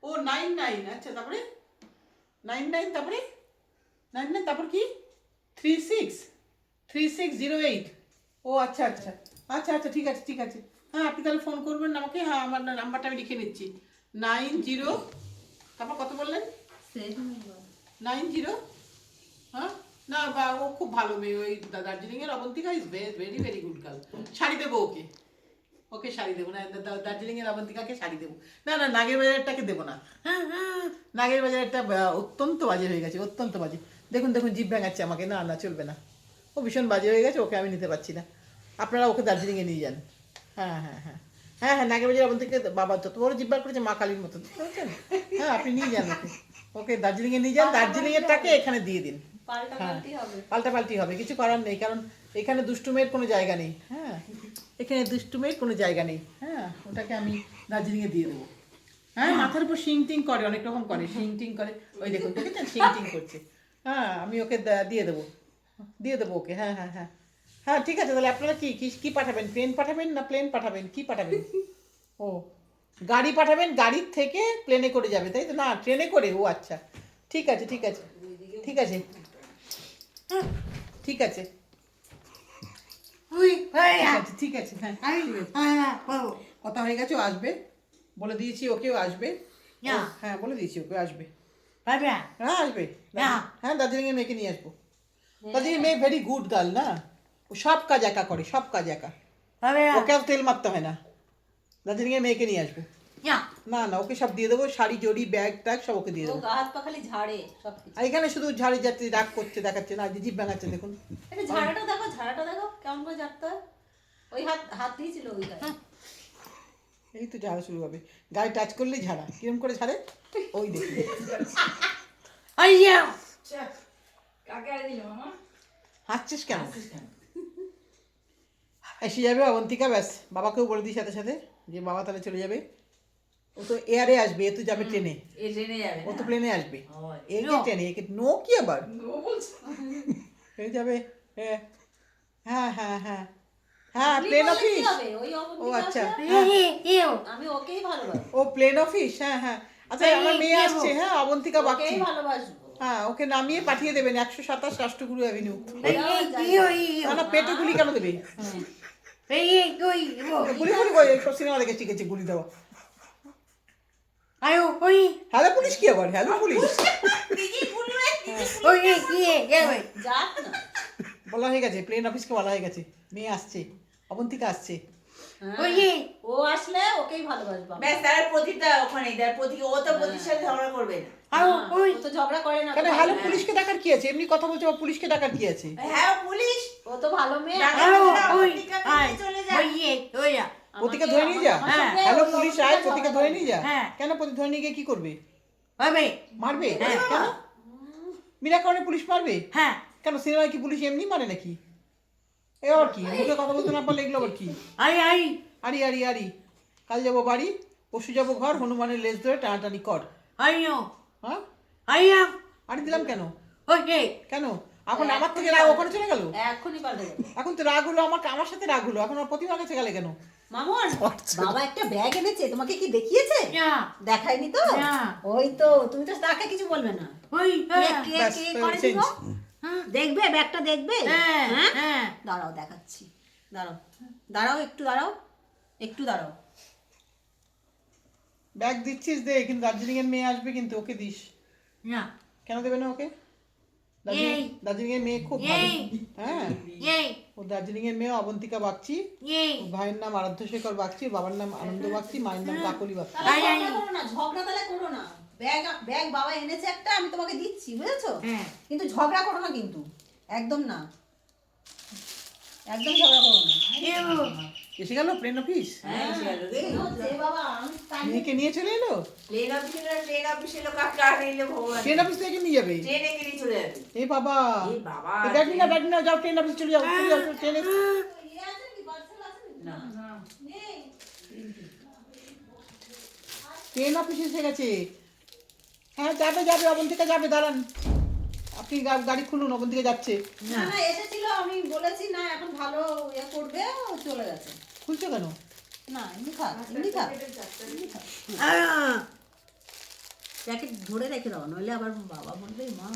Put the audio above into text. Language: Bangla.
ও 99, আচ্ছা তারপরে 99, তারপরে 99, তারপর কি 363608। ও আচ্ছা আচ্ছা আচ্ছা আচ্ছা, ঠিক আছে ঠিক আছে। হ্যাঁ আপনি তাহলে ফোন করবেন আমাকে। হ্যাঁ আমার নাম্বারটা আমি লিখে নিচ্ছি। 90, তারপর কত বললেন? 90। হ্যাঁ না বা ও খুব ভালো মেয়ে, ওই দার্জিলিংয়ের Abantika is very very good girl. Sari দেবো ওকে, ওকে শাড়ি দেবো না, দার্জিলিংয়ের অবন্তিকাকে শাড়ি দেবো। না না নাগের বাজারটাকে দেবো না। হ্যাঁ হ্যাঁ নাগের বাজারটা অত্যন্ত বাজে হয়ে গেছে, অত্যন্ত বাজে। দেখুন দেখুন জিভ ভেঙাচ্ছে আমাকে, না না চলবে না, ও ভীষণ বাজে হয়ে গেছে, ওকে আমি নিতে পারছি না। আপনারা ওকে দার্জিলিংয়ে নিয়ে যান। হ্যাঁ হ্যাঁ হ্যাঁ হ্যাঁ হ্যাঁ নাগের বাজার অবন্তিকা বাবা যত বড় জিভ বার করেছে মা কালীর মতো, বুঝতে পারছেন? হ্যাঁ আপনি নিয়ে যান ওকে, ওকে দার্জিলিংয়ে নিয়ে যান, দার্জিলিংয়েরটাকে এখানে দিয়ে দিন। হ্যাঁ পাল্টাপাল্টি হবে, কিছু করার নেই, কারণ এখানে দুষ্টুমের কোনো জায়গা নেই। হ্যাঁ এখানে দুষ্টুমের কোনো জায়গা নেই। হ্যাঁ ওটাকে আমি দার্জিলিংয়ে দিয়ে দেবো। হ্যাঁ মাথার উপর শিং টিং করে, অনেক রকম করে, শিং টিং করে, ওই দেখুন দেখেছেন শিং টিং করছে। হ্যাঁ আমি ওকে দিয়ে দেবো, দিয়ে দেবো ওকে। হ্যাঁ হ্যাঁ হ্যাঁ হ্যাঁ ঠিক আছে। তাহলে আপনারা কি কি কি পাঠাবেন? ট্রেন পাঠাবেন না প্লেন পাঠাবেন, কি পাঠাবেন? ও গাড়ি পাঠাবেন, গাড়ির থেকে প্লেনে করে যাবে তাই তো? না ট্রেনে করে, ও আচ্ছা ঠিক আছে ঠিক আছে ঠিক আছে ঠিক আছে ঠিক আছে। হ্যাঁ কথা হয়ে গেছে, ও আসবে, বলে দিয়েছি ওকেও আসবে। হ্যাঁ বলে দিয়েছি ওকে আসবে। হ্যাঁ আসবে, হ্যাঁ দার্জিলিংয়ের মেয়েকে নিয়ে আসবো। দার্জিলিংয়ের মেয়ে ভেরি গুড গার্ল না, ও সব কাজ একা করে, সব কাজ একা, ওকে আর তেল মারতে হয় না। দার্জিলিংয়ের মেয়েকে নিয়ে আসবো। না না ওকে সব দিয়ে দেবো, শাড়ি জড়ি ব্যাগ ট্যাগ সব ওকে দিয়ে দেবো। আর এখানে শুধু ঝাড়ে যাচ্ছে, রাগ করছে, দেখাচ্ছে না, জিভ ভাঙাচ্ছে দেখুন। ঝাড়াটা দেখো, ঝাড়াটা দেখো কেমন করে ঝাড়তে হয়। ওই হাত দিয়েছিল ওই গায়ে। এই তো ঝাড়া শুরু হবে, গায়ে টাচ করলেই ঝাড়া, কিরম করে ঝাড়ে ওই দেখুন। হাসছিস কেন? এসে যাবে অবন্তিকা, ব্যাস বাবাকেও বলে দিই সাথে সাথে যে বাবা তাহলে চলে যাবে। ও তো এয়ারে আসবে, এ তো যাবে ট্রেনে, ও তো প্লেনে আসবে, একে ট্রেনে, একে নো কি আবার হয়ে যাবে। হ্যাঁ হ্যাঁ হ্যাঁ হ্যাঁ হ্যাঁ প্লেন অফিস। ও আচ্ছা আমি ওকেই ভালোবাসি। ও প্লেন অফিস, হ্যাঁ হ্যাঁ আচ্ছা আমার মেয়ে আসছে, হ্যাঁ অবন্তিকা বাগচি, ওকেই ভালোবাসবো। হ্যাঁ ওকে নামিয়ে পাঠিয়ে দেবেন 127 রাষ্ট্রগুরু অ্যাভিনিউ। না না পেটে গুলি কেন দেবে? গুলি গুলি করে সিনেমা দেখে শিখেছে গুলি দেওয়া। হ্যালো পুলিশ কি আবার? হ্যালো পুলিশ বলা হয়ে গেছে, প্লেন অফিসকে বলা হয়ে গেছে, মেয়ে আসছে, অবন্তিকা আসছে। ও আসলে ওকেই ভালোবাসবো। ব্যাস তার প্রতিটা ওখানে তার প্রতি, ও তো প্রতির সাথে ঝগড়া করবে না। ও তো ঝগড়া করে না। কেন হ্যালো পুলিশকে ডাকার কি আছে? এমনি কথা বলছে, পুলিশকে ডাকার কি আছে? হ্যাঁ পুলিশ, ও তো ভালো মেয়ে। চলে যায়। প্রতিকে ধরে নিয়ে যা, হ্যালো পুলিশ আয়, প্রতিকে ধরে নিয়ে যা। কেন প্রতি ধরে নিয়ে গিয়ে কি করবে? মারবে? কেন বিনাকারণে পুলিশ মারবে? কেন সিনেমায় কি পুলিশ এমনি মারে নাকি? এ আবার কি, মুখে কথা বলতে না পারলে এগুলো আবার কি? আরি আরি আরি, কাল যাবো বাড়ি, পরশু যাবো ঘর, হনুমানের লেজ ধরে টানাটানি কর। হ্যাঁ আরি দিলাম কেন? কেন এখন আমার থেকে রাগ ওখানে চলে গেল? এখনই পাল্টে যাবে। এখন তো রাগ হলো আমাকে, আমার সাথে রাগ হলো, এখন আর প্রতিমার কাছে গেলে কেন? মামুন বাবা একটা ব্যাগ এনেছে, তোমাকে কি দেখিয়েছে? দেখায়নি তো? ওই তো তুমি তো তাকে কিছু বলবে না। কে করে দিব? দেখবে ব্যাগটা, দেখবে? হ্যাঁ দাঁড়াও দেখাচ্ছি, দাঁড়াও দাঁড়াও একটু দাঁড়াও, একটু দাঁড়াও। ব্যাগ দিচ্ছিস দে, কিন্তু দার্জিলিং এর মেয়ে আসবে কিন্তু, ওকে দিস। কেন দেবে না ওকে? দার্জিলিং এর মেয়ে খুব ভালো। হ্যাঁ ও দার্জিলিং এর মেয়ে অবন্তিকা বাগচি, ওর ভাইয়ের নাম আরাধ্যশেখর বাগচি, বাবার নাম আনন্দ বাগচি, মায়ের নাম কাকলি বাগচি। ঝগড়া তাহলে করো না। ব্যাগ ব্যাগ বাবা এনেছে একটা, আমি তোমাকে দিচ্ছি, বুঝেছো? কিন্তু ঝগড়া করো না কিন্তু, একদম না, একদম ঝগড়া করো না। এসে গেল প্লেন অফিস, মেয়েকে নিয়ে চলে এলো। প্লেন অফিসে লোক কার নিলে ভগবান, ট্রেন অফিস থেকে নিয়ে যাবে, ট্রেনে গিয়ে চলে যাবে। এই বাবা, এই বাবা, ব্যাগ না যাও, ট্রেন অফিস চলে যাও, চলে যাও ট্রেনে। না ট্রেন অফিস এসে গেছে। হ্যাঁ যাবে যাবে, অবন্তিকা যাবে, দাঁড়ান আপনি গাড়ি খুলুন, অবন্তিকা যাচ্ছে। না না এসেছিল, আমি বলেছি না এখন ভালো ইয়ে করবে, ও চলে গেছে। খুলছো কেন? না এমনি থাক, এমনি থাক, এমনি থাক। প্যাকেট ধরে রেখে দাও, নইলে আবার বাবা বলবে মা